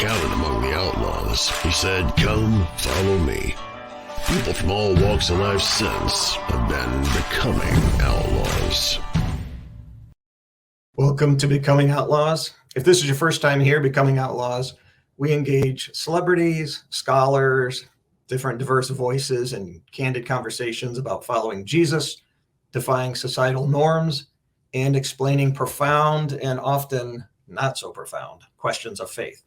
counted among the outlaws. He said, "Come, follow me." People from all walks of life since have been becoming outlaws. Welcome to Becoming Outlaws. If this is your first time here, Becoming Outlaws, we engage celebrities, scholars, different diverse voices in candid conversations about following Jesus, defying societal norms, and explaining profound and often not so profound questions of faith.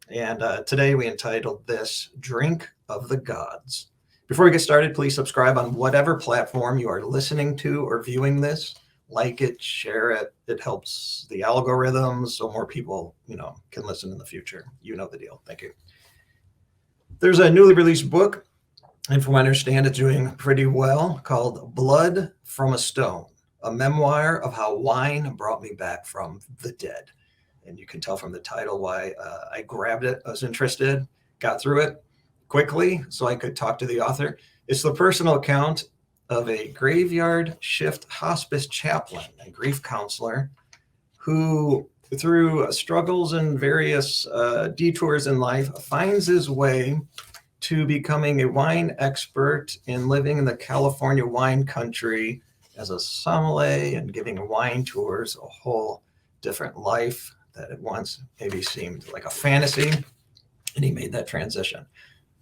And today we entitled this Drink of the Gods. Before we get started, please subscribe on whatever platform you are listening to or viewing this. Like it, share it. It helps the algorithms so more people, can listen in the future. You know the deal. Thank you. There's a newly released book, and from what I understand, it's doing pretty well, called Blood from a Stone, a memoir of how wine brought me back from the dead. And you can tell from the title why I grabbed it. I was interested, got through it quickly so I could talk to the author. It's the personal account of a graveyard shift hospice chaplain and grief counselor who, through struggles and various detours in life, finds his way to becoming a wine expert and living in the California wine country as a sommelier and giving wine tours, a whole different life that at once maybe seemed like a fantasy. And he made that transition.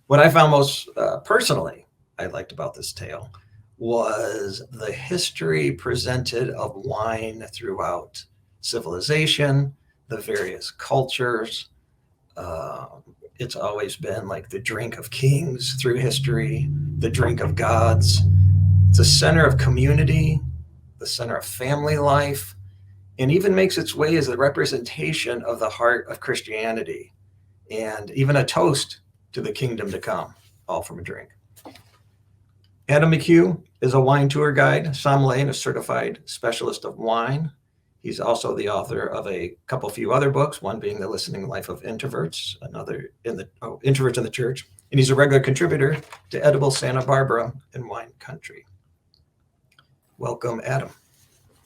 What I found most personally I liked about this tale was the history presented of wine throughout civilization, the various cultures. It's always been like the drink of kings through history, the drink of gods. It's a center of community, the center of family life, and even makes its way as a representation of the heart of Christianity, and even a toast to the kingdom to come, all from a drink. Adam McHugh is a wine tour guide, sommelier, and a certified specialist of wine. He's also the author of a few other books, one being The Listening Life of Introverts, another Introverts in the Church. And he's a regular contributor to Edible Santa Barbara and Wine Country. Welcome, Adam.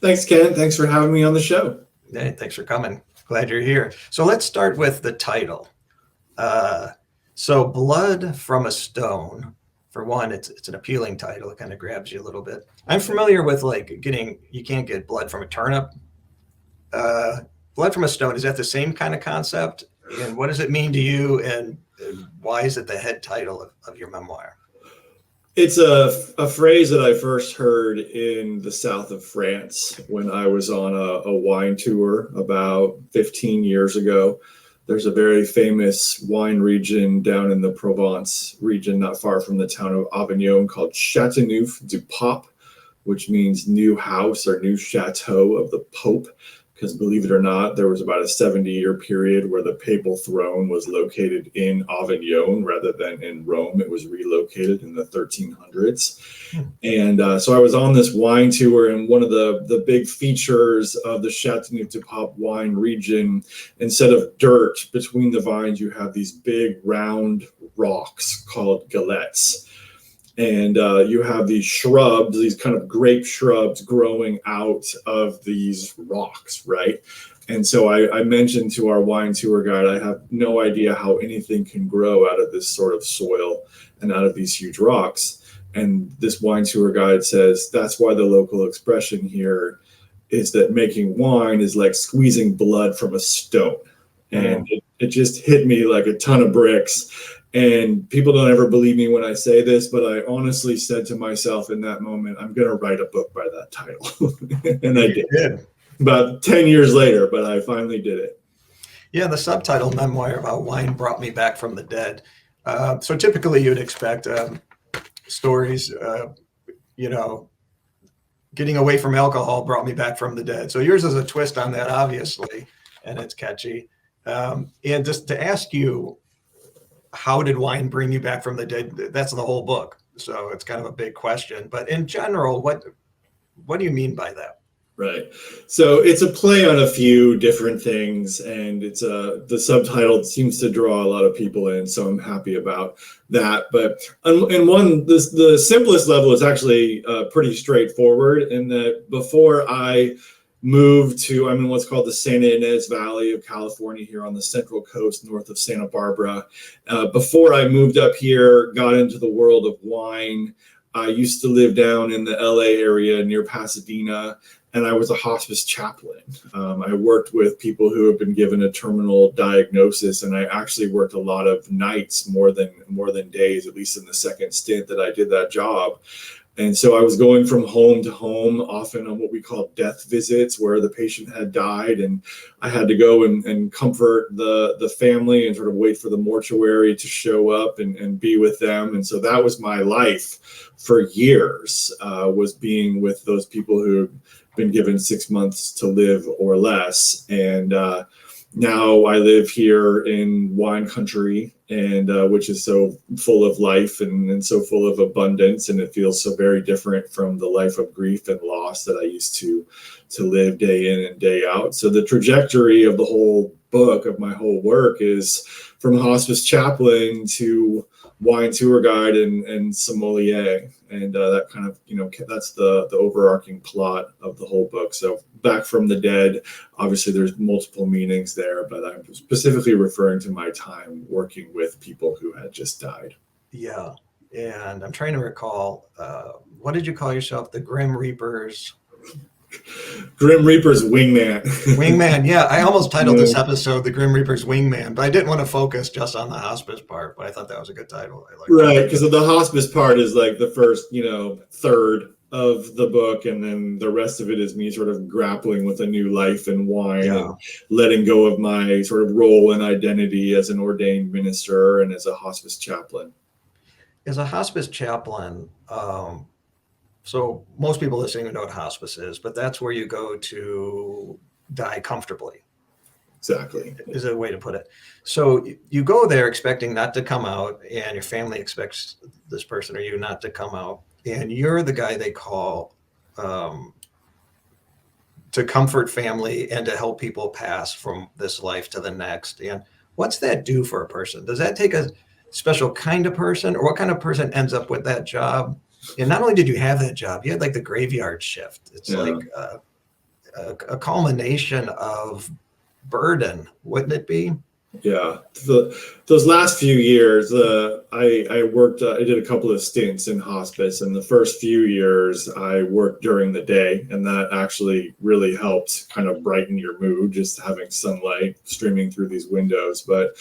Thanks, Ken. Thanks for having me on the show. Hey, thanks for coming. Glad you're here. So let's start with the title. So Blood from a Stone. For one, it's an appealing title. It kind of grabs you a little bit. I'm familiar with you can't get blood from a turnip. Blood from a stone, is that the same kind of concept? And what does it mean to you? And why is it the head title of your memoir? It's a phrase that I first heard in the south of France when I was on a wine tour about 15 years ago. There's a very famous wine region down in the Provence region, not far from the town of Avignon, called Châteauneuf-du-Pape, which means new house or new chateau of the Pope. Because believe it or not, there was about a 70-year period where the papal throne was located in Avignon rather than in Rome. It was relocated in the 1300s. And so I was on this wine tour, and one of the big features of the Châteauneuf-du-Pape wine region, instead of dirt between the vines, you have these big round rocks called galettes. And you have these shrubs, these kind of grape shrubs growing out of these rocks, right? And so I mentioned to our wine tour guide, I have no idea how anything can grow out of this sort of soil and out of these huge rocks. And this wine tour guide says, that's why the local expression here is that making wine is like squeezing blood from a stone. And it just hit me like a ton of bricks. And people don't ever believe me when I say this, but I honestly said to myself in that moment, I'm going to write a book by that title. And I did. About 10 years later, but I finally did it. Yeah, the subtitle memoir about wine brought me back from the dead. So typically you'd expect stories, getting away from alcohol brought me back from the dead. So yours is a twist on that, obviously, and it's catchy. And just to ask you, how did wine bring you back from the dead? That's the whole book. So it's kind of a big question. But in general, what do you mean by that? Right. So it's a play on a few different things, and it's the subtitle seems to draw a lot of people in, so I'm happy about that. But the simplest level is actually pretty straightforward in that before I moved to, I'm in what's called the Santa Ynez Valley of California here on the Central Coast, north of Santa Barbara. Before I moved up here, got into the world of wine. I used to live down in the LA area near Pasadena, and I was a hospice chaplain. I worked with people who have been given a terminal diagnosis, and I actually worked a lot of nights more than days, at least in the second stint that I did that job. And so I was going from home to home, often on what we call death visits, where the patient had died, and I had to go and comfort the family and sort of wait for the mortuary to show up and be with them. And so that was my life for years, was being with those people who have been given 6 months to live or less. And now I live here in wine country, and which is so full of life and so full of abundance, and it feels so very different from the life of grief and loss that I used to live day in and day out. So the trajectory of the whole book, of my whole work, is from hospice chaplain to wine tour guide and sommelier, and that kind of, that's the overarching plot of the whole book. So back from the dead, obviously there's multiple meanings there, but I'm specifically referring to my time working with people who had just died. Yeah, and I'm trying to recall, what did you call yourself? The Grim Reaper's wingman. Wingman, yeah. I almost titled this episode "The Grim Reaper's Wingman," but I didn't want to focus just on the hospice part. But I thought that was a good title. Right, because the hospice part is like the first, third of the book, and then the rest of it is me sort of grappling with a new life in wine, and letting go of my sort of role and identity as an ordained minister and as a hospice chaplain. As a hospice chaplain, so most people listening know what hospice is, but that's where you go to die comfortably. Exactly. Is a way to put it. So you go there expecting not to come out, and your family expects this person or you not to come out, and you're the guy they call to comfort family and to help people pass from this life to the next. And what's that do for a person? Does that take a special kind of person, or what kind of person ends up with that job? And not only did you have that job, you had like the graveyard shift. It's like a culmination of burden, wouldn't it be? Yeah. Those last few years, I worked, I did a couple of stints in hospice, and the first few years I worked during the day, and that actually really helped kind of brighten your mood, just having sunlight streaming through these windows. But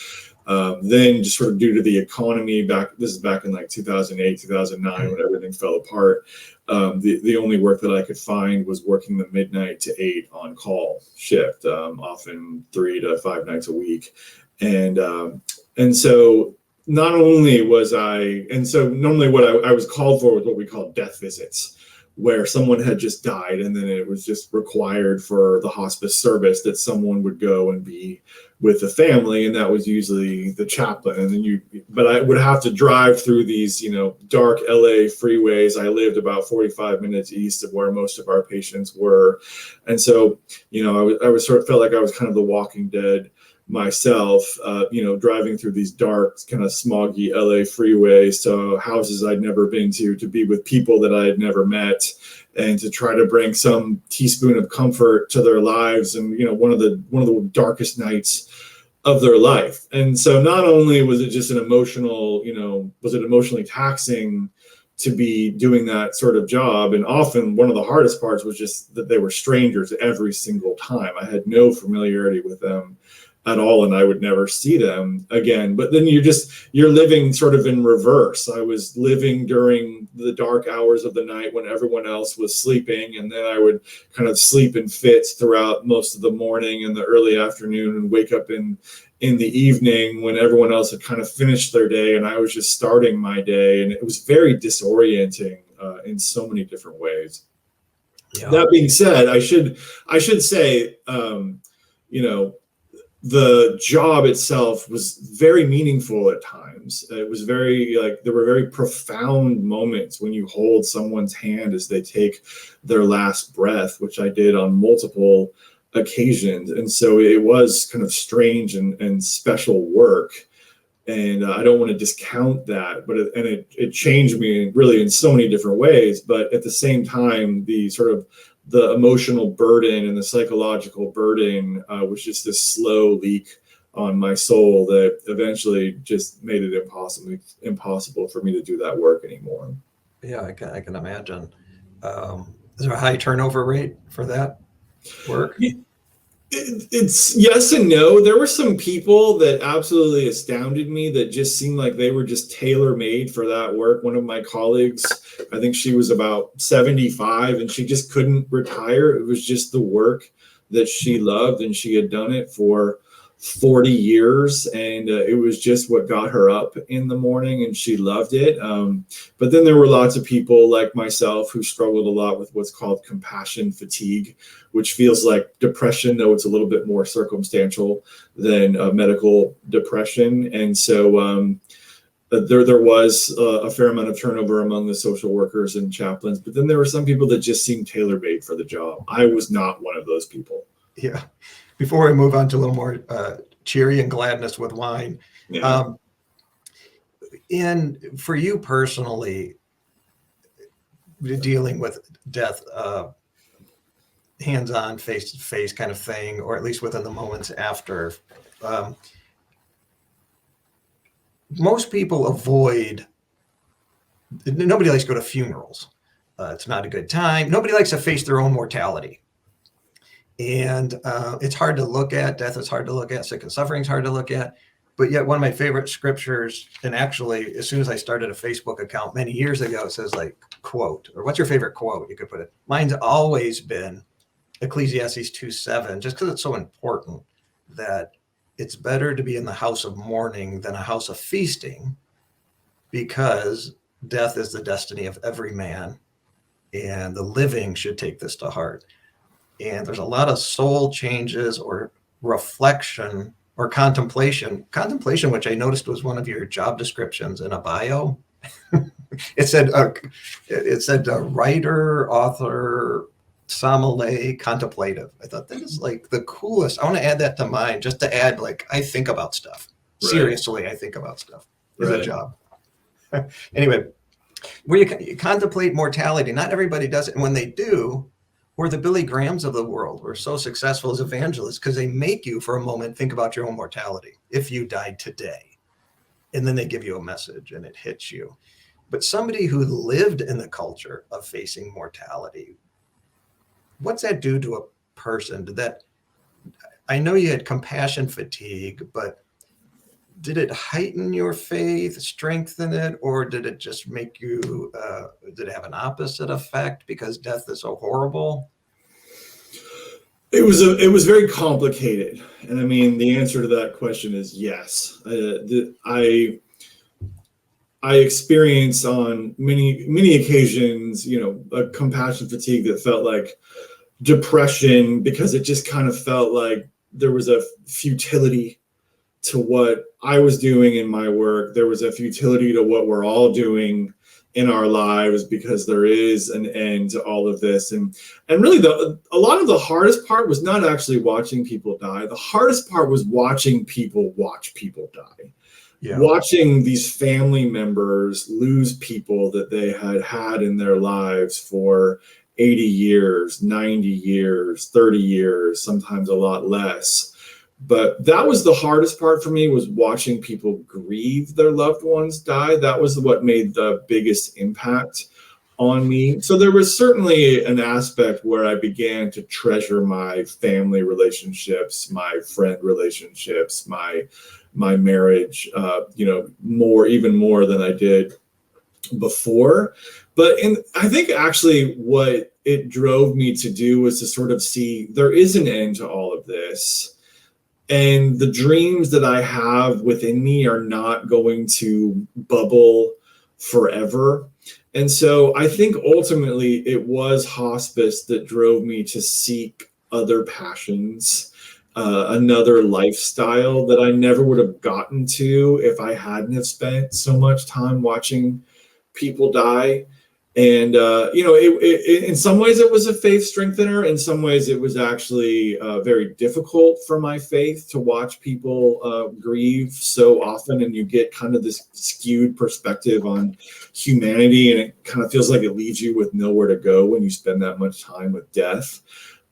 then just sort of due to the economy this is back in like 2008, 2009, when everything fell apart. The only work that I could find was working the midnight to 8 on call shift, often 3 to 5 nights a week. And so not only was normally what I was called for was what we call death visits, where someone had just died, and then it was just required for the hospice service that someone would go and be with the family, and that was usually the chaplain. And then but I would have to drive through these, dark LA freeways. I lived about 45 minutes east of where most of our patients were, and so I was sort of felt like I was kind of the Walking Dead myself, driving through these dark, kind of smoggy LA freeways to houses I'd never been to be with people that I had never met, and to try to bring some teaspoon of comfort to their lives. And, one of the darkest nights of their life. And so not only was it just was it emotionally taxing to be doing that sort of job, and often one of the hardest parts was just that they were strangers every single time. I had no familiarity with them at all, and I would never see them again. But then you're living sort of in reverse. I was living during the dark hours of the night when everyone else was sleeping, and then I would kind of sleep in fits throughout most of the morning and the early afternoon, and wake up in the evening when everyone else had kind of finished their day, and I was just starting my day. And it was very disorienting in so many different ways. Yeah. That being said, I should say, the job itself was very meaningful at times. It was there were very profound moments when you hold someone's hand as they take their last breath, which I did on multiple occasions. And so it was kind of strange and special work. And I don't want to discount that, but it changed me really in so many different ways. But at the same time, the sort of the emotional burden and the psychological burden was just this slow leak on my soul that eventually just made it impossible for me to do that work anymore. Yeah, I can imagine. Is there a high turnover rate for that work? It's yes and no. There were some people that absolutely astounded me that just seemed like they were just tailor-made for that work. One of my colleagues, I think she was about 75, and she just couldn't retire. It was just the work that she loved, and she had done it for 40 years, and it was just what got her up in the morning, and she loved it. But then there were lots of people like myself who struggled a lot with what's called compassion fatigue, which feels like depression, though it's a little bit more circumstantial than medical depression. And so there was a fair amount of turnover among the social workers and chaplains, but then there were some people that just seemed tailor-made for the job. I was not one of those people. Yeah. Before we move on to a little more cheery and gladness with wine, Yeah. and for you personally, dealing with death, hands-on, face-to-face kind of thing, or at least within the moments after, most people avoid. Nobody likes to go to funerals. It's not a good time. Nobody likes to face their own mortality. And it's hard to look at. Death is hard to look at. Sick and suffering is hard to look at. But yet one of my favorite scriptures, and actually, as soon as I started a Facebook account many years ago, it says like quote, or what's your favorite quote? You could put it. Mine's always been Ecclesiastes 2:7, just because it's so important that it's better to be in the house of mourning than a house of feasting, because death is the destiny of every man, and the living should take this to heart. And there's a lot of soul changes or reflection or contemplation, which I noticed was one of your job descriptions in a bio. It said writer, author, sommelier, contemplative. I thought that is like the coolest. I want to add that to mine, just to add, like, I think about stuff. Right. Seriously, I think about stuff. It's a job. Anyway, where you contemplate mortality, not everybody does it. And when they do, we're the Billy Grahams of the world. We're so successful as evangelists because they make you for a moment think about your own mortality. If you died today, and then they give you a message and it hits you. But somebody who lived in the culture of facing mortality, what's that do to a person? I know you had compassion fatigue, but did it heighten your faith, strengthen it, or did it just make you, did it have an opposite effect because death is so horrible? It was very complicated. And I mean, the answer to that question is yes. I experienced on many occasions, a compassion fatigue that felt like depression, because it just kind of felt like there was a futility to what I was doing in my work. There was a futility to what we're all doing in our lives, because there is an end to all of this. And really a lot of the hardest part was not actually watching people die. The hardest part was watching people watch people die. Yeah. Watching these family members lose people that they had in their lives for 80 years, 90 years, 30 years, sometimes a lot less. But that was the hardest part for me, was watching people grieve their loved ones die. That was what made the biggest impact on me. So there was certainly an aspect where I began to treasure my family relationships, my friend relationships, my marriage, even more than I did before. But I think actually what it drove me to do was to sort of see there is an end to all of this. And the dreams that I have within me are not going to bubble forever. And so I think ultimately it was hospice that drove me to seek other passions, another lifestyle that I never would have gotten to if I hadn't have spent so much time watching people die. And, in some ways it was a faith strengthener. In some ways it was actually very difficult for my faith to watch people grieve so often. And you get kind of this skewed perspective on humanity. And it kind of feels like it leaves you with nowhere to go when you spend that much time with death.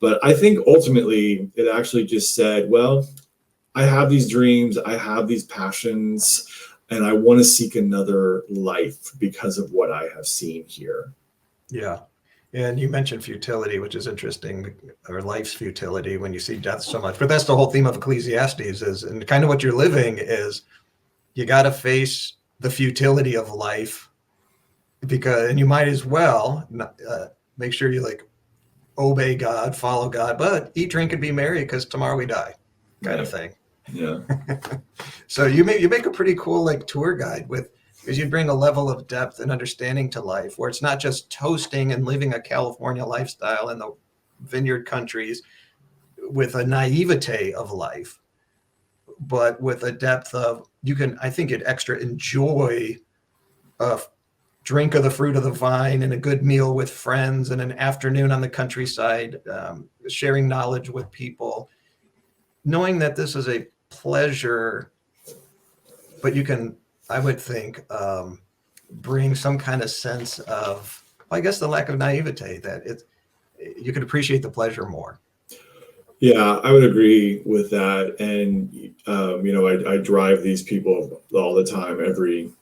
But I think ultimately it actually just said, well, I have these dreams, I have these passions, and I want to seek another life because of what I have seen here. Yeah. And you mentioned futility, which is interesting, or life's futility when you see death so much. But that's the whole theme of Ecclesiastes is, and kind of what you're living is you got to face the futility of life and you might as well make sure you obey God, follow God, but eat, drink, and be merry because tomorrow we die kind of thing. Yeah. So you make a pretty cool tour guide because you bring a level of depth and understanding to life where it's not just toasting and living a California lifestyle in the vineyard countries with a naivete of life, but with a depth of I think it extra enjoy a drink of the fruit of the vine and a good meal with friends and an afternoon on the countryside, sharing knowledge with people, knowing that this is a pleasure, but you can, I would think, bring some kind of sense of, I guess, the lack of naivete that you could appreciate the pleasure more. Yeah, I would agree with that. And, I drive these people all the time, every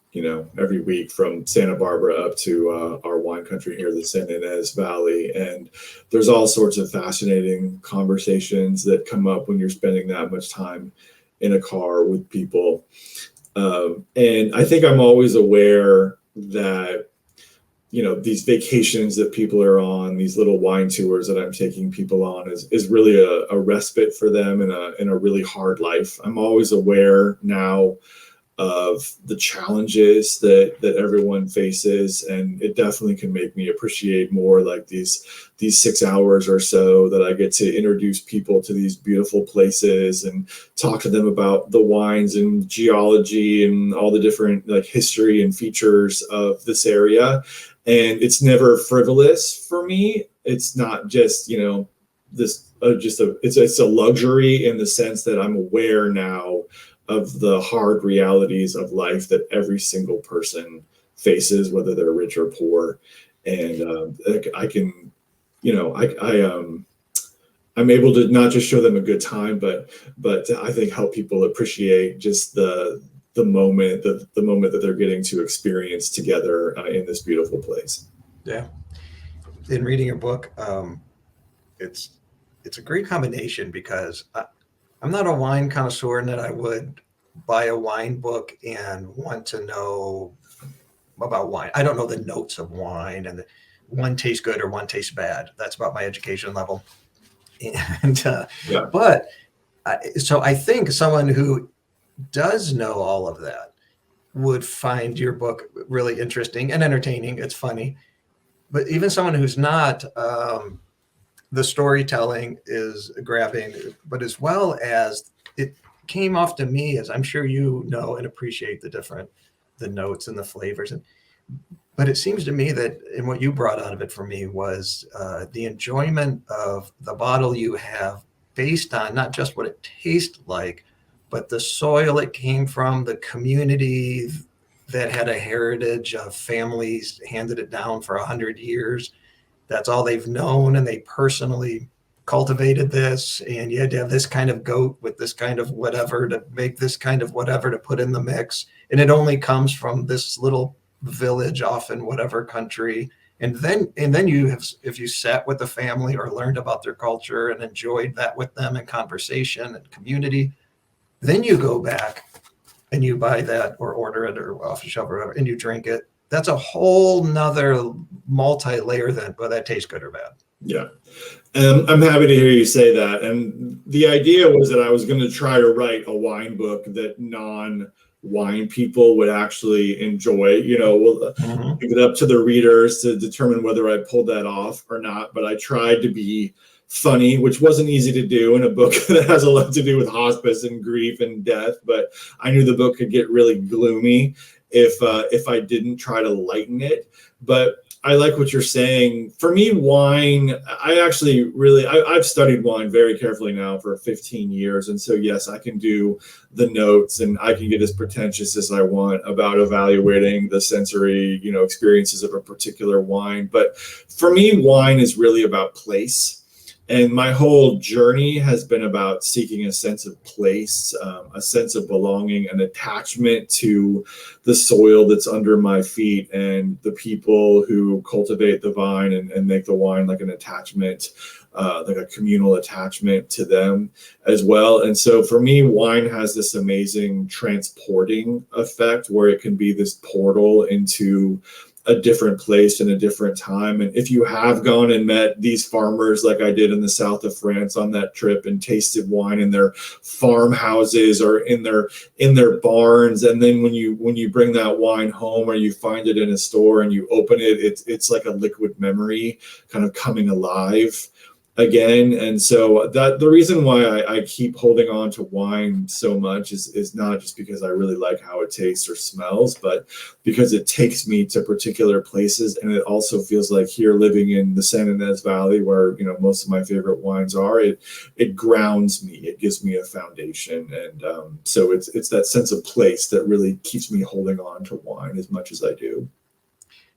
week from Santa Barbara up to our wine country here, the San Ynez Valley. And there's all sorts of fascinating conversations that come up when you're spending that much time in a car with people. And I think I'm always aware that, these vacations that people are on, these little wine tours that I'm taking people on is really a respite for them in a really hard life. I'm always aware now of the challenges that everyone faces, and it definitely can make me appreciate more these 6 hours or so that I get to introduce people to these beautiful places and talk to them about the wines and geology and all the different history and features of this area. And it's never frivolous for me. It's not just it's a luxury in the sense that I'm aware now of the hard realities of life that every single person faces, whether they're rich or poor. And I can, I'm able to not just show them a good time, but I think help people appreciate just the moment that they're getting to experience together in this beautiful place. Yeah. In reading your book, it's a great combination because I'm not a wine connoisseur in that I would buy a wine book and want to know about wine. I don't know the notes of wine and one tastes good or one tastes bad. That's about my education level. And but so I think someone who does know all of that would find your book really interesting and entertaining. It's funny, but even someone who's not, the storytelling is grabbing, but as well as it came off to me, as I'm sure you know and appreciate the notes and the flavors. But it seems to me that, and what you brought out of it for me was the enjoyment of the bottle you have based on not just what it tastes like, but the soil it came from, the community that had a heritage of families handed it down for 100 years. That's all they've known, and they personally cultivated this, and you had to have this kind of goat with this kind of whatever to make this kind of whatever to put in the mix. And it only comes from this little village off in whatever country. And then you have, if you sat with the family or learned about their culture and enjoyed that with them in conversation and community, then you go back and you buy that or order it or off the shelf or whatever, and you drink it. That's a whole nother multi-layer that tastes good or bad. Yeah. I'm happy to hear you say that. And the idea was that I was going to try to write a wine book that non-wine people would actually enjoy. We'll leave it up to the readers to determine whether I pulled that off or not. But I tried to be funny, which wasn't easy to do in a book that has a lot to do with hospice and grief and death. But I knew the book could get really gloomy if I didn't try to lighten it. But I like what you're saying. For me, wine, I've studied wine very carefully now for 15 years. And so, yes, I can do the notes and I can get as pretentious as I want about evaluating the sensory, experiences of a particular wine. But for me, wine is really about place. And my whole journey has been about seeking a sense of place, a sense of belonging, an attachment to the soil that's under my feet and the people who cultivate the vine and make the wine, like an attachment, like a communal attachment to them as well. And so for me, wine has this amazing transporting effect where it can be this portal into a different place and a different time. And if you have gone and met these farmers like I did in the south of France on that trip and tasted wine in their farmhouses or in their barns, and then when you bring that wine home or you find it in a store and you open it, it's like a liquid memory kind of coming alive again. And so that the reason why I keep holding on to wine so much is not just because I really like how it tastes or smells, but because it takes me to particular places. And it also feels like here living in the San Ynez Valley where, most of my favorite wines are, it grounds me, it gives me a foundation. And so it's that sense of place that really keeps me holding on to wine as much as I do.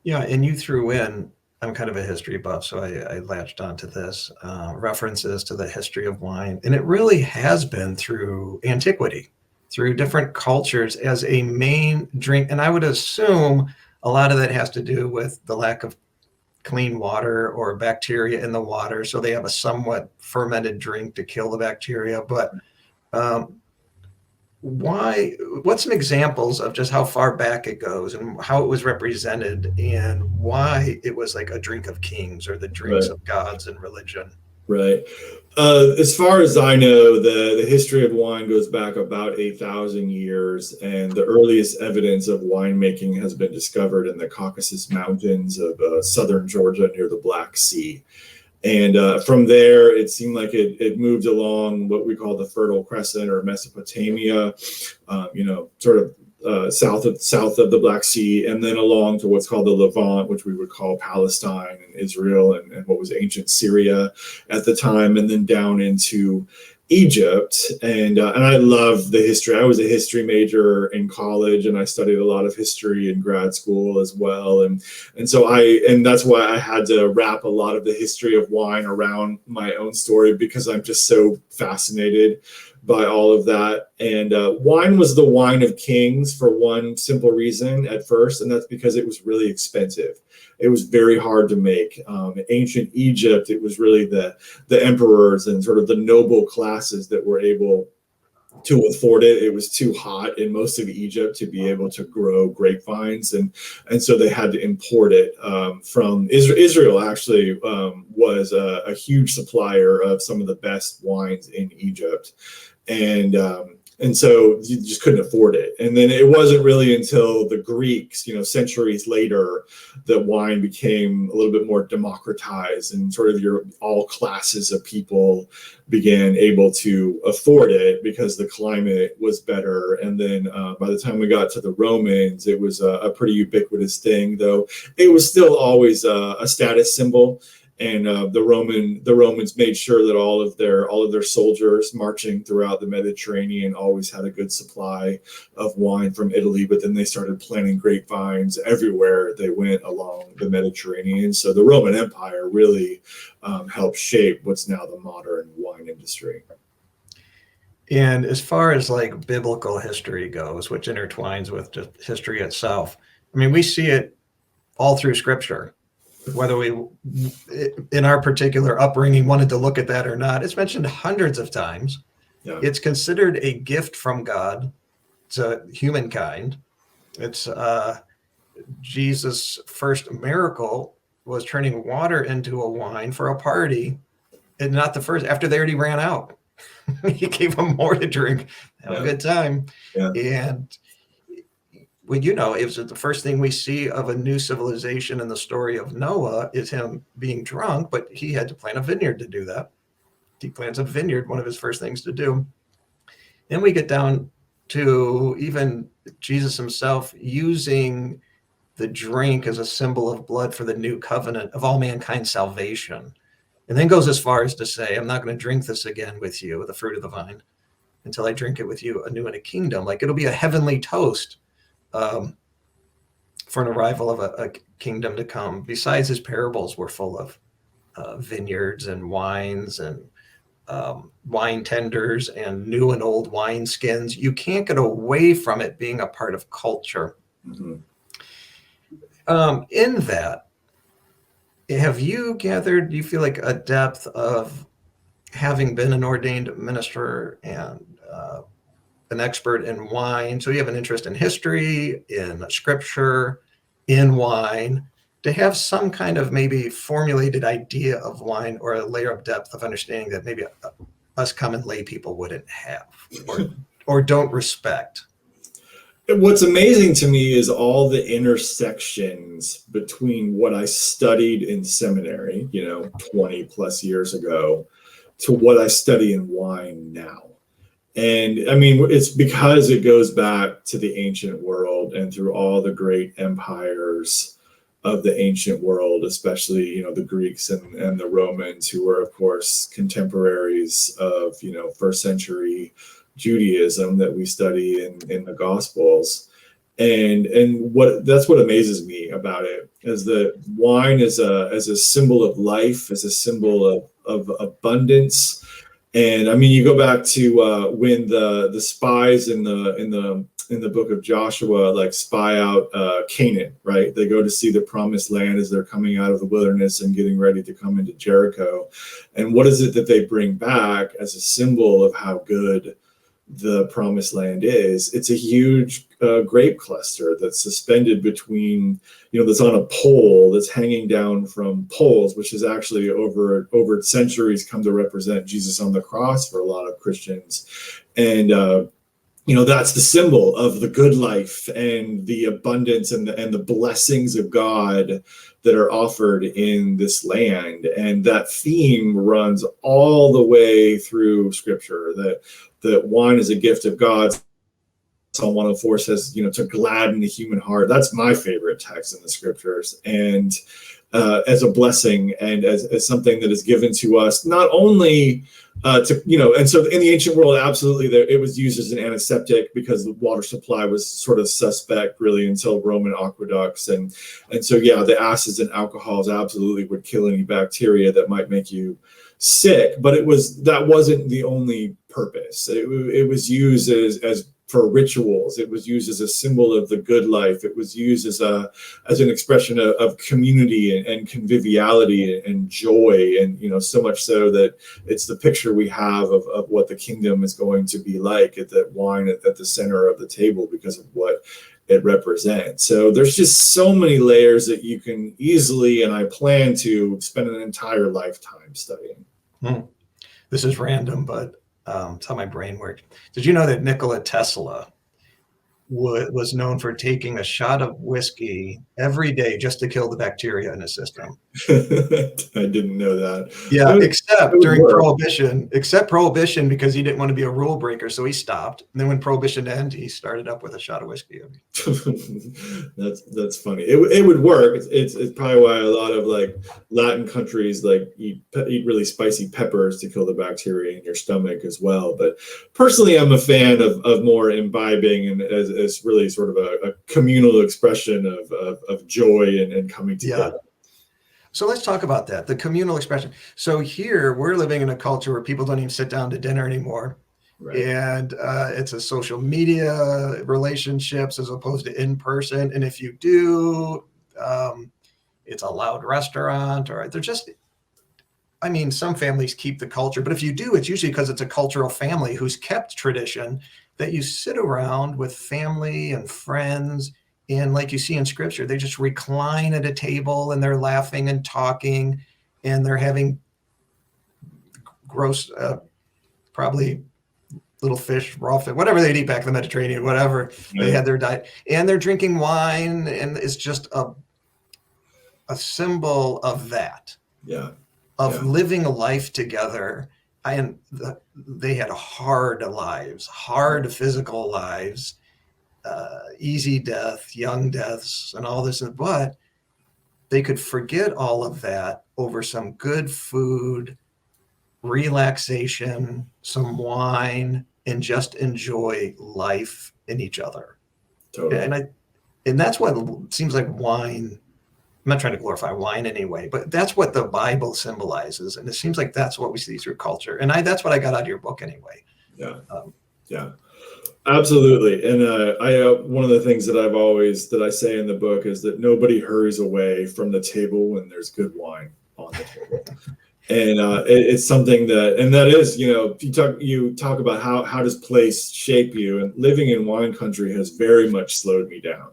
Yeah. And you threw in, I'm kind of a history buff, so I latched onto this, references to the history of wine. And it really has been through antiquity, through different cultures as a main drink. And I would assume a lot of that has to do with the lack of clean water or bacteria in the water. So they have a somewhat fermented drink to kill the bacteria. But what's some examples of just how far back it goes and how it was represented and why it was like a drink of kings or the drinks of gods in religion? Right. As far as I know, the history of wine goes back about 8,000 years, and the earliest evidence of winemaking has been discovered in the Caucasus Mountains of southern Georgia near the Black Sea. And from there, it seemed like it moved along what we call the Fertile Crescent or Mesopotamia, sort of south of the Black Sea, and then along to what's called the Levant, which we would call Palestine and Israel and what was ancient Syria at the time, and then down into Egypt. And I love the history. I was a history major in college, and I studied a lot of history in grad school as well. And so that's why I had to wrap a lot of the history of wine around my own story, because I'm just so fascinated by all of that. And wine was the wine of kings for one simple reason at first, and that's because it was really expensive. It was very hard to make. In ancient Egypt, it was really the emperors and sort of the noble classes that were able to afford it. It was too hot in most of Egypt to be able to grow grapevines, and so they had to import it from Israel. Israel actually was a huge supplier of some of the best wines in Egypt, and so you just couldn't afford it. And then it wasn't really until the Greeks, centuries later, that wine became a little bit more democratized, and sort of all classes of people began able to afford it because the climate was better. And then by the time we got to the Romans, it was a pretty ubiquitous thing, though it was still always a status symbol. And the Romans made sure that all of their soldiers marching throughout the Mediterranean always had a good supply of wine from Italy. But then they started planting grapevines everywhere they went along the Mediterranean. So the Roman Empire really helped shape what's now the modern wine industry. And as far as like biblical history goes, which intertwines with just history itself, I mean, we see it all through Scripture. Whether we, in our particular upbringing, wanted to look at that or not, it's mentioned hundreds of times. Yeah. It's considered a gift from God to humankind. It's Jesus' first miracle was turning water into a wine for a party, and not the first, after they already ran out. He gave them more to drink, have a good time. Yeah. And well, it was the first thing we see of a new civilization in the story of Noah is him being drunk, but he had to plant a vineyard to do that. He plants a vineyard, one of his first things to do. Then we get down to even Jesus himself using the drink is a symbol of blood for the new covenant of all mankind's salvation. And then goes as far as to say, I'm not going to drink this again with you, the fruit of the vine, until I drink it with you anew in a kingdom. Like it'll be a heavenly toast for an arrival of a kingdom to come. Besides, his parables were full of vineyards and wines and wine tenders and new and old wine skins. You can't get away from it being a part of culture. Mm-hmm. In that, have you gathered, do you feel like a depth of having been an ordained minister and an expert in wine? So you have an interest in history, in scripture, in wine, to have some kind of maybe formulated idea of wine or a layer of depth of understanding that maybe us common lay people wouldn't have or don't respect. What's amazing to me is all the intersections between what I studied in seminary, 20 plus years ago, to what I study in wine now. And I mean, it's because it goes back to the ancient world and through all the great empires of the ancient world, especially, the Greeks and the Romans, who were, of course, contemporaries of, first century Judaism that we study in the Gospels. And that's what amazes me about it, is that wine as a symbol of life, as a symbol of abundance. And I mean, you go back to when the spies in the book of Joshua spy out Canaan, right? They go to see the promised land as they're coming out of the wilderness and getting ready to come into Jericho. And what is it that they bring back as a symbol of how good the promised land is? It's a huge grape cluster that's suspended between, that's on a pole that's hanging down from poles, which is actually over centuries come to represent Jesus on the cross for a lot of Christians. And that's the symbol of the good life and the abundance and the blessings of God that are offered in this land. And that theme runs all the way through Scripture, that wine is a gift of God. Psalm 104 says, to gladden the human heart. That's my favorite text in the Scriptures. And as a blessing and as something that is given to us, not only and so in the ancient world, absolutely, it was used as an antiseptic because the water supply was sort of suspect really until Roman aqueducts. And so, the acids and alcohols absolutely would kill any bacteria that might make you sick. But that wasn't the only purpose. It was used as for rituals. It was used as a symbol of the good life. It was used as an expression of community and conviviality and joy. And, so much so that it's the picture we have of what the kingdom is going to be like, at that wine at the center of the table because of what it represents. So there's just so many layers that you can easily, and I plan to spend an entire lifetime studying. This is random, but it's how my brain works. Did you know that Nikola Tesla was known for taking a shot of whiskey every day just to kill the bacteria in his system? I didn't know that. Yeah, except during Prohibition, because he didn't want to be a rule breaker, so he stopped. And then when Prohibition ended, he started up with a shot of whiskey. That's funny. It would work. It's probably why a lot of Latin countries eat really spicy peppers to kill the bacteria in your stomach as well. But personally, I'm a fan of more imbibing and as really sort of a communal expression of joy and coming together. Yeah. So let's talk about that, the communal expression. So here we're living in a culture where people don't even sit down to dinner anymore. Right. And it's a social media relationships as opposed to in person. And if you do, it's a loud restaurant, or they're just, some families keep the culture, but if you do, it's usually because it's a cultural family who's kept tradition, that you sit around with family and friends. And like you see in Scripture, they just recline at a table and they're laughing and talking, and they're having gross, probably little fish, raw fish, whatever they'd eat back in the Mediterranean, whatever they had their diet. And they're drinking wine, and it's just a symbol of that. Yeah. Of living a life together. They had hard lives, hard physical lives. easy death, young deaths, and all this, but they could forget all of that over some good food, relaxation, some wine, and just enjoy life and each other. Totally. And that's what it seems like wine. I'm not trying to glorify wine anyway, but that's what the Bible symbolizes, and it seems like that's what we see through culture. And that's what I got out of your book anyway. Yeah. Yeah. Absolutely. And one of the things that I say in the book is that nobody hurries away from the table when there's good wine on the table. And it's something that is, you talk about how does place shape you, and living in wine country has very much slowed me down.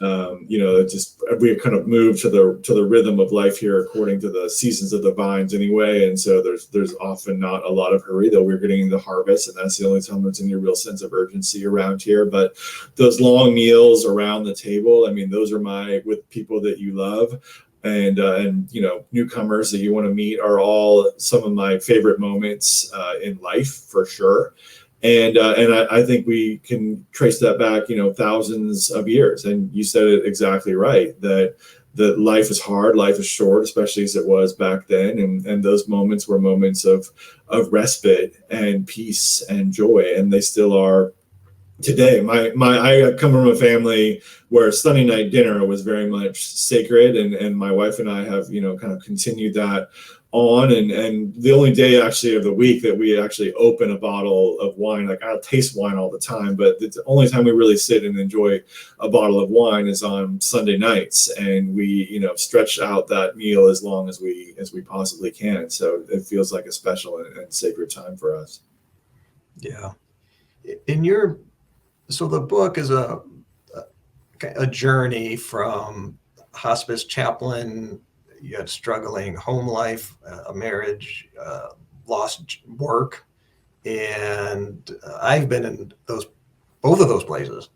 We kind of moved to the rhythm of life here according to the seasons of the vines anyway, and so there's often not a lot of hurry, though we're getting the harvest, and that's the only time there's any real sense of urgency around here. But those long meals around the table, I mean, those are with people that you love, and newcomers that you want to meet are all some of my favorite moments in life for sure. And I think we can trace that back, thousands of years. And you said it exactly right, that life is hard, life is short, especially as it was back then. And those moments were moments of respite and peace and joy, and they still are today. I come from a family where Sunday night dinner was very much sacred, and my wife and I have, kind of continued that on, and the only day actually of the week that we actually open a bottle of wine, like I'll taste wine all the time, but the only time we really sit and enjoy a bottle of wine is on Sunday nights, and we stretch out that meal as long as we possibly can. So it feels like a special and sacred time for us. Yeah. So the book is a journey from hospice chaplain. You had struggling home life, a marriage, lost work, and I've been in both of those places,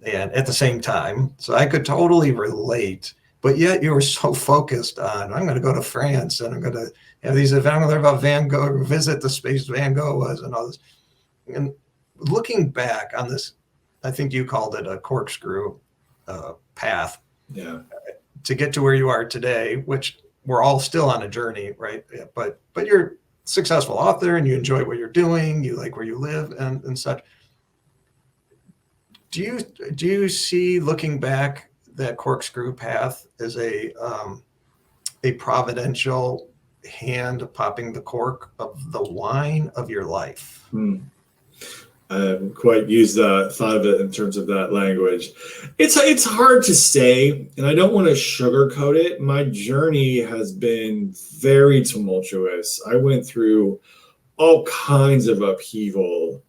and at the same time, so I could totally relate. But yet you were so focused on, I'm going to go to France, and I'm going to have these events. I'm going to learn about Van Gogh, visit the space Van Gogh was, and all this. And looking back on this, I think you called it a corkscrew path. Yeah. To get to where you are today, which we're all still on a journey, right? But you're a successful author, and you enjoy what you're doing, you like where you live and such. Do you see, looking back, that corkscrew path as a providential hand popping the cork of the wine of your life? I haven't quite thought of it in terms of that language. It's hard to say, and I don't want to sugarcoat it. My journey has been very tumultuous. I went through all kinds of upheaval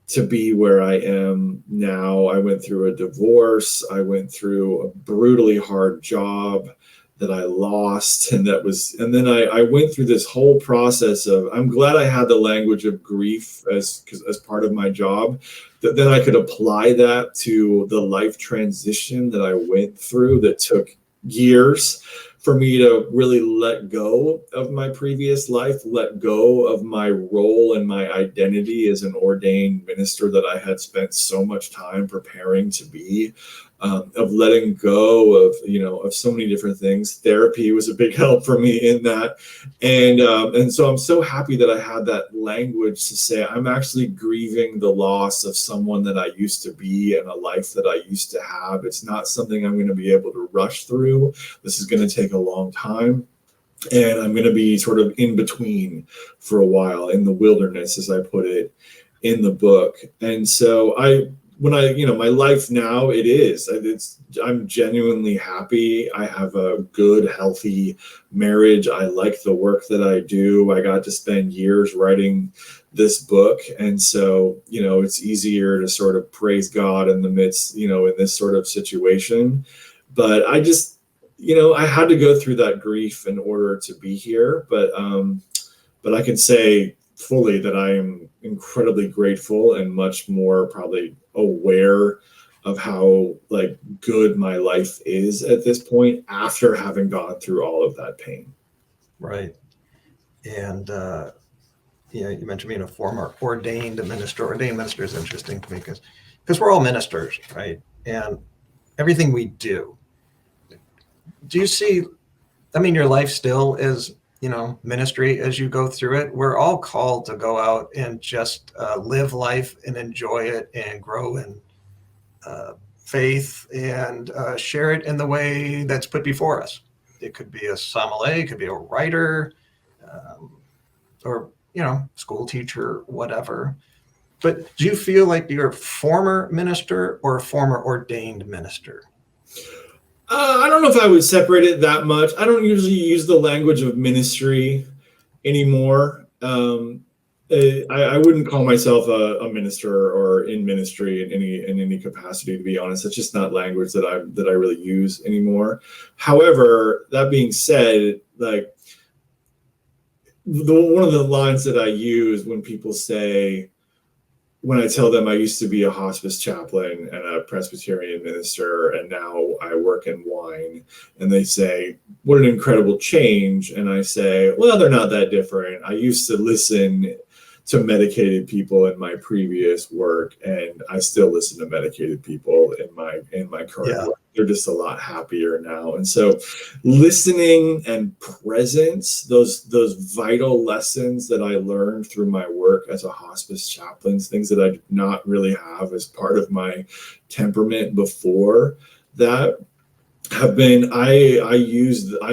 to be where I am now. I went through a divorce. I went through a brutally hard job that I lost, and then I went through this whole process of, I'm glad I had the language of grief as part of my job, that then I could apply that to the life transition that I went through that took years for me to really let go of my previous life, let go of my role and my identity as an ordained minister that I had spent so much time preparing to be, of letting go of so many different things. Therapy was a big help for me in that. And so I'm so happy that I had that language to say, I'm actually grieving the loss of someone that I used to be and a life that I used to have. It's not something I'm going to be able to rush through. This is going to take a long time. And I'm going to be sort of in between for a while, in the wilderness, as I put it in the book. And so my life now, I'm genuinely happy. I have a good, healthy marriage. I like the work that I do. I got to spend years writing this book. And so, it's easier to sort of praise God in the midst, in this sort of situation. But I just, I had to go through that grief in order to be here. But I can say fully that I am incredibly grateful and much more probably aware of how good my life is at this point after having gone through all of that pain. Right. And you mentioned being a former ordained minister. Ordained minister is interesting to me because because we're all ministers, right? And everything we do you see, I mean, your life still is, ministry as you go through it. We're all called to go out and just live life and enjoy it and grow in faith and share it in the way that's put before us. It could be a sommelier, it could be a writer, or, school teacher, whatever. But do you feel like you're a former minister or a former ordained minister? I don't know if I would separate it that much. I don't usually use the language of ministry anymore. I wouldn't call myself a minister or in ministry in any capacity, to be honest. It's just not language that I really use anymore. However, that being said, like one of the lines that I use when people say, when I tell them I used to be a hospice chaplain and a Presbyterian minister, and now I work in wine, and they say, what an incredible change. And I say, well, they're not that different. I used to listen to medicated people in my previous work, and I still listen to medicated people in my current work. They're just a lot happier now. And so listening and presence, those vital lessons that I learned through my work as a hospice chaplain, things that I did not really have as part of my temperament before that, have been, I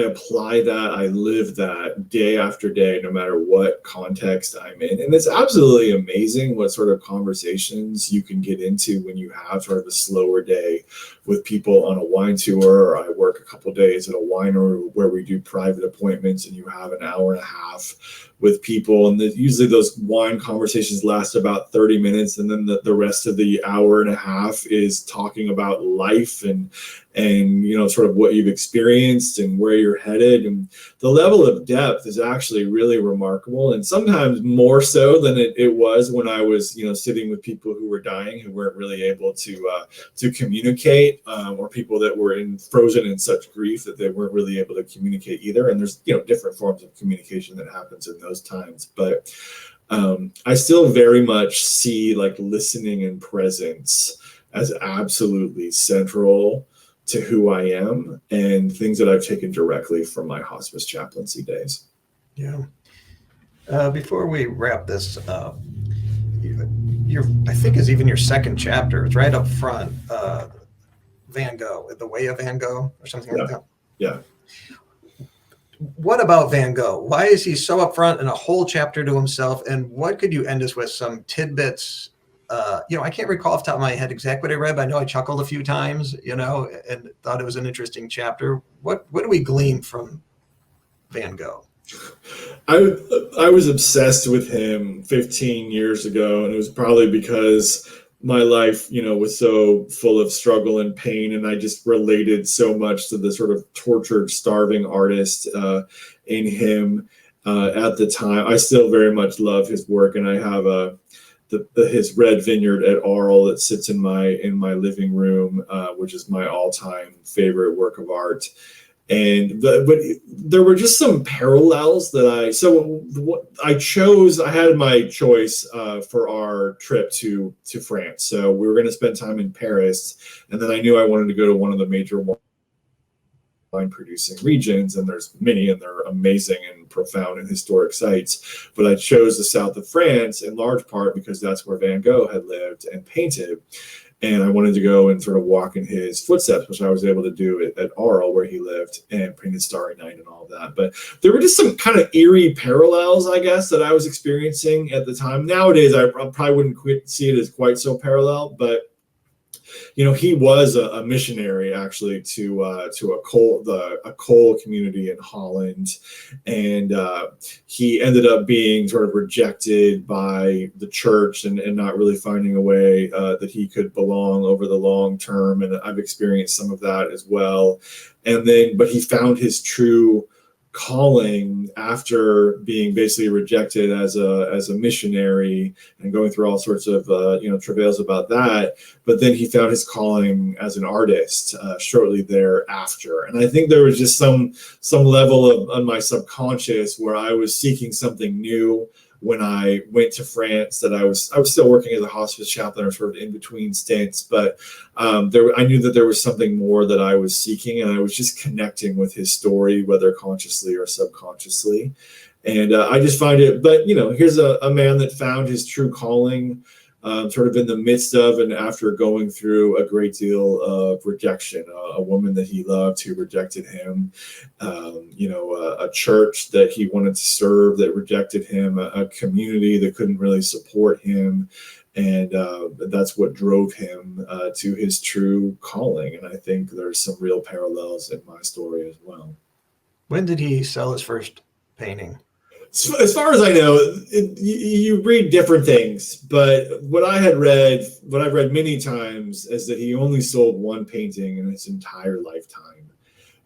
apply that, I live that day after day, no matter what context I'm in. And it's absolutely amazing what sort of conversations you can get into when you have sort of a slower day with people on a wine tour, or I work a couple days at a winery where we do private appointments and you have an hour and a half with people. And usually those wine conversations last about 30 minutes. And then the rest of the hour and a half is talking about life and sort of what you've experienced and where you're headed. And the level of depth is actually really remarkable, and sometimes more so than it was when I was, sitting with people who were dying, who weren't really able to communicate, or people that were frozen in such grief that they weren't really able to communicate either. And there's, different forms of communication that happens in those times. But I still very much see like listening and presence as absolutely central to who I am, and things that I've taken directly from my hospice chaplaincy days. Yeah. Before we wrap this up, I think is even your second chapter. It's right up front. Van Gogh, The Way of Van Gogh, or something like that. Yeah. What about Van Gogh? Why is he so upfront and a whole chapter to himself? And what could you end us with? Some tidbits. I can't recall off the top of my head exactly what I read, but I know I chuckled a few times, and thought it was an interesting chapter. What do we glean from Van Gogh? I was obsessed with him 15 years ago, and it was probably because my life, was so full of struggle and pain, and I just related so much to the sort of tortured, starving artist in him at the time. I still very much love his work, and I have his Red Vineyard at Arles that sits in my living room, which is my all-time favorite work of art. And but there were just some parallels that I had my choice for our trip to France. So we were going to spend time in Paris, and then I knew I wanted to go to one of the major wine producing regions, and there's many, and they're amazing and profound and historic sites. But I chose the south of France in large part because that's where Van Gogh had lived and painted. And I wanted to go and sort of walk in his footsteps, which I was able to do at Arles, where he lived, and painted Starry Night and all of that. But there were just some kind of eerie parallels, I guess, that I was experiencing at the time. Nowadays, I probably wouldn't see it as quite so parallel, but he was a missionary actually to a coal community in Holland, and he ended up being sort of rejected by the church and not really finding a way that he could belong over the long term. And I've experienced some of that as well. But he found his true calling after being basically rejected as a missionary and going through all sorts of travails about that. But then he found his calling as an artist shortly thereafter. And I think there was just some level of on my subconscious where I was seeking something new. when I went to France that I was still working as a hospice chaplain, or sort of in between stints, but I knew that there was something more that I was seeking, and I was just connecting with his story, whether consciously or subconsciously. And I just find it, but here's a man that found his true calling sort of in the midst of and after going through a great deal of rejection, a woman that he loved who rejected him, a church that he wanted to serve that rejected him, a community that couldn't really support him. And that's what drove him to his true calling. And I think there's some real parallels in my story as well. When did he sell his first painting? As far as I know, you read different things, but what I've read many times is that he only sold one painting in his entire lifetime.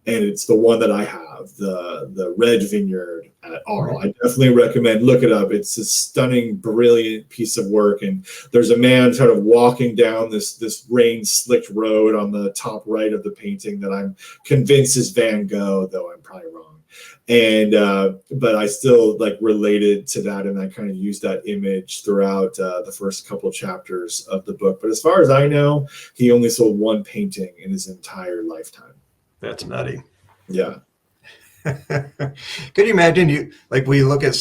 And it's the one that I have, the Red Vineyard at Arles. I definitely recommend, look it up. It's a stunning, brilliant piece of work. And there's a man sort of walking down this rain-slicked road on the top right of the painting that I'm convinced is Van Gogh, though I'm probably wrong. And but I still related to that, and I kind of used that image throughout the first couple chapters of the book. But as far as I know, he only sold one painting in his entire lifetime. That's nutty. Yeah. Could you imagine we look at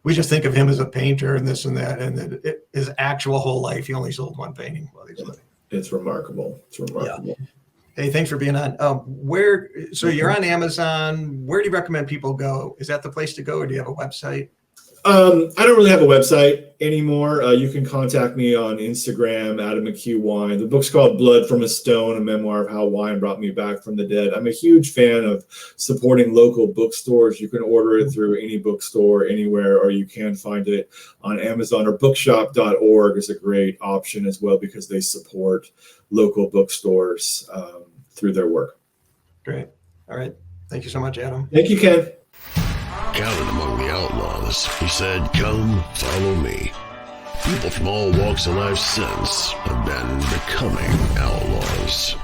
we just think of him as a painter and this and that, and then his actual whole life, he only sold one painting while he's living. It's remarkable. It's remarkable. Yeah. Hey, thanks for being on. So you're on Amazon. Where do you recommend people go? Is that the place to go, or do you have a website? I don't really have a website anymore. You can contact me on Instagram, Adam McHugh Wine. The book's called Blood from a Stone, a memoir of how wine brought me back from the dead. I'm a huge fan of supporting local bookstores. You can order it through any bookstore anywhere, or you can find it on Amazon, or bookshop.org is a great option as well, because they support local bookstores through their work. Great. All right. Thank you so much, Adam. Thank you, Ken. Counted among the outlaws, he said, "Come, follow me." People from all walks of life since have been becoming outlaws.